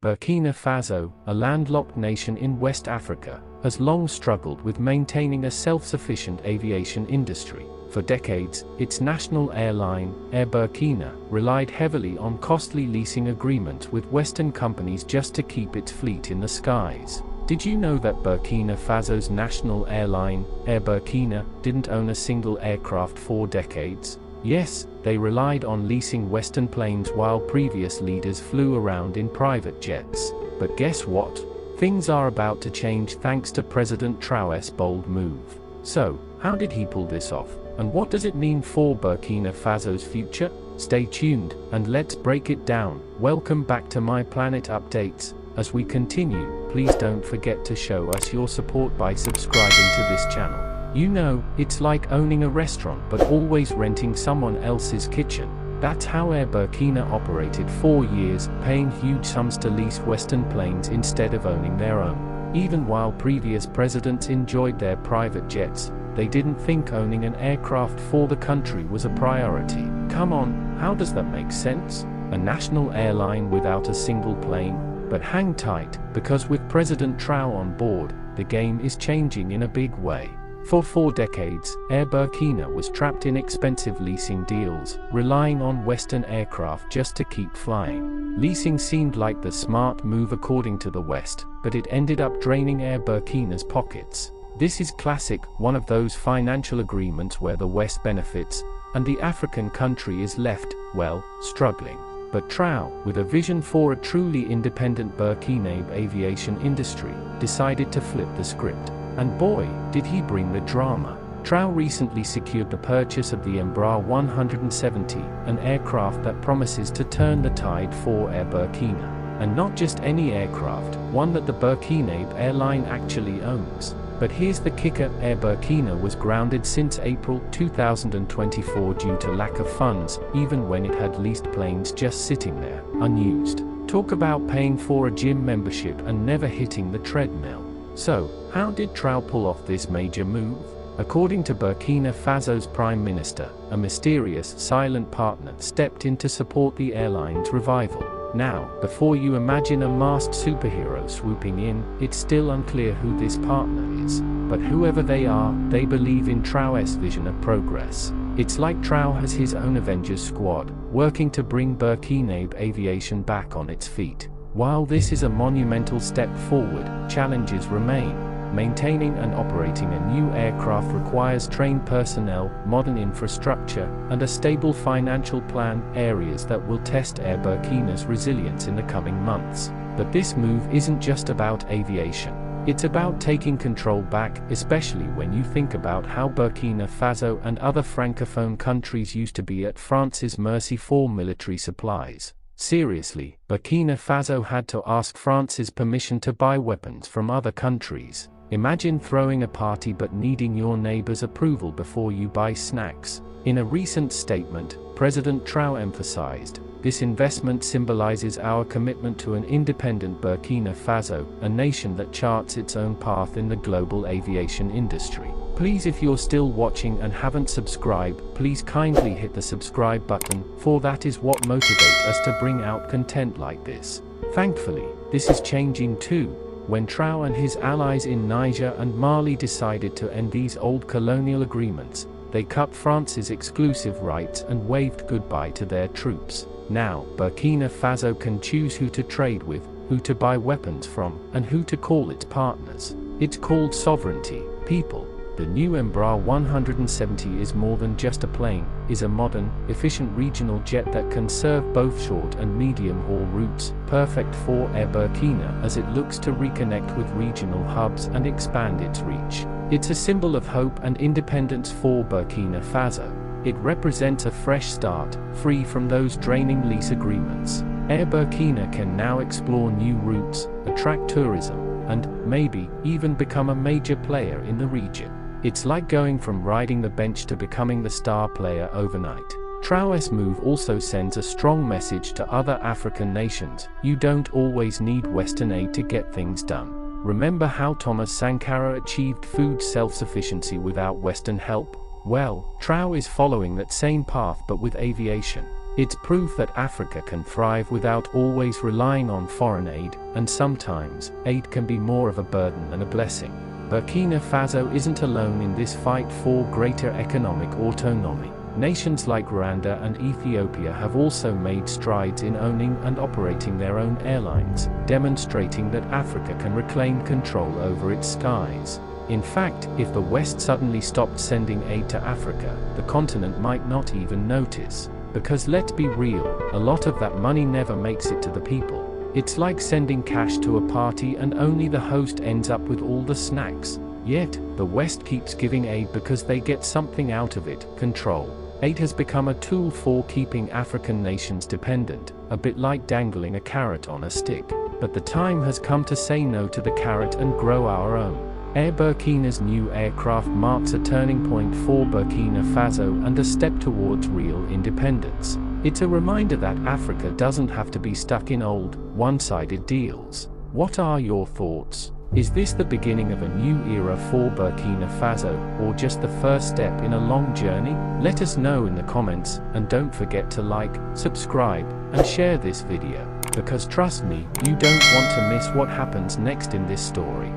Burkina Faso, a landlocked nation in West Africa, has long struggled with maintaining a self-sufficient aviation industry. For decades, its national airline, Air Burkina, relied heavily on costly leasing agreements with Western companies just to keep its fleet in the skies. Did you know that Burkina Faso's national airline, Air Burkina, didn't own a single aircraft for decades? Yes, they relied on leasing Western planes while previous leaders flew around in private jets. But guess what? Things are about to change thanks to President Traoré's bold move. So, how did he pull this off? And what does it mean for Burkina Faso's future? Stay tuned, and let's break it down. Welcome back to My Planet Updates. As we continue, please don't forget to show us your support by subscribing to this channel. You know, it's like owning a restaurant but always renting someone else's kitchen. That's how Air Burkina operated for years, paying huge sums to lease Western planes instead of owning their own. Even while previous presidents enjoyed their private jets, they didn't think owning an aircraft for the country was a priority. Come on, how does that make sense? A national airline without a single plane? But hang tight, because with President Traoré on board, the game is changing in a big way. For 4 decades, Air Burkina was trapped in expensive leasing deals, relying on Western aircraft just to keep flying. Leasing seemed like the smart move according to the West, but it ended up draining Air Burkina's pockets. This is classic, one of those financial agreements where the West benefits, and the African country is left, well, struggling. But Traoré, with a vision for a truly independent Burkina aviation industry, decided to flip the script. And boy, did he bring the drama. Traoré recently secured the purchase of the Embraer 170, an aircraft that promises to turn the tide for Air Burkina. And not just any aircraft, one that the Burkina airline actually owns. But here's the kicker, Air Burkina was grounded since April 2024 due to lack of funds, even when it had leased planes just sitting there, unused. Talk about paying for a gym membership and never hitting the treadmill. So, how did Traoré pull off this major move? According to Burkina Faso's Prime Minister, a mysterious, silent partner stepped in to support the airline's revival. Now, before you imagine a masked superhero swooping in, it's still unclear who this partner is. But whoever they are, they believe in Traoré's vision of progress. It's like Traoré has his own Avengers squad, working to bring Burkina aviation back on its feet. While this is a monumental step forward, challenges remain. Maintaining and operating a new aircraft requires trained personnel, modern infrastructure, and a stable financial plan, areas that will test Air Burkina's resilience in the coming months. But this move isn't just about aviation. It's about taking control back, especially when you think about how Burkina Faso and other francophone countries used to be at France's mercy for military supplies. Seriously, Burkina Faso had to ask France's permission to buy weapons from other countries. Imagine throwing a party but needing your neighbor's approval before you buy snacks. In a recent statement, President Traoré emphasized, "This investment symbolizes our commitment to an independent Burkina Faso, a nation that charts its own path in the global aviation industry." Please, if you're still watching and haven't subscribed, please kindly hit the subscribe button, for that is what motivates us to bring out content like this. Thankfully, this is changing too. When Traoré and his allies in Niger and Mali decided to end these old colonial agreements, they cut France's exclusive rights and waved goodbye to their troops. Now, Burkina Faso can choose who to trade with, who to buy weapons from, and who to call its partners. It's called sovereignty, people. The new Embraer 170 is more than just a plane, is a modern, efficient regional jet that can serve both short and medium-haul routes, perfect for Air Burkina as it looks to reconnect with regional hubs and expand its reach. It's a symbol of hope and independence for Burkina Faso. It represents a fresh start, free from those draining lease agreements. Air Burkina can now explore new routes, attract tourism, and, maybe, even become a major player in the region. It's like going from riding the bench to becoming the star player overnight. Traoré's move also sends a strong message to other African nations: you don't always need Western aid to get things done. Remember how Thomas Sankara achieved food self-sufficiency without Western help? Well, Traoré is following that same path but with aviation. It's proof that Africa can thrive without always relying on foreign aid, and sometimes, aid can be more of a burden than a blessing. Burkina Faso isn't alone in this fight for greater economic autonomy. Nations like Rwanda and Ethiopia have also made strides in owning and operating their own airlines, demonstrating that Africa can reclaim control over its skies. In fact, if the West suddenly stopped sending aid to Africa, the continent might not even notice. Because let's be real, a lot of that money never makes it to the people. It's like sending cash to a party and only the host ends up with all the snacks. Yet, the West keeps giving aid because they get something out of it: control. Aid has become a tool for keeping African nations dependent, a bit like dangling a carrot on a stick. But the time has come to say no to the carrot and grow our own. Air Burkina's new aircraft marks a turning point for Burkina Faso and a step towards real independence. It's a reminder that Africa doesn't have to be stuck in old, one-sided deals. What are your thoughts? Is this the beginning of a new era for Burkina Faso, or just the first step in a long journey? Let us know in the comments, and don't forget to like, subscribe, and share this video, because trust me, you don't want to miss what happens next in this story.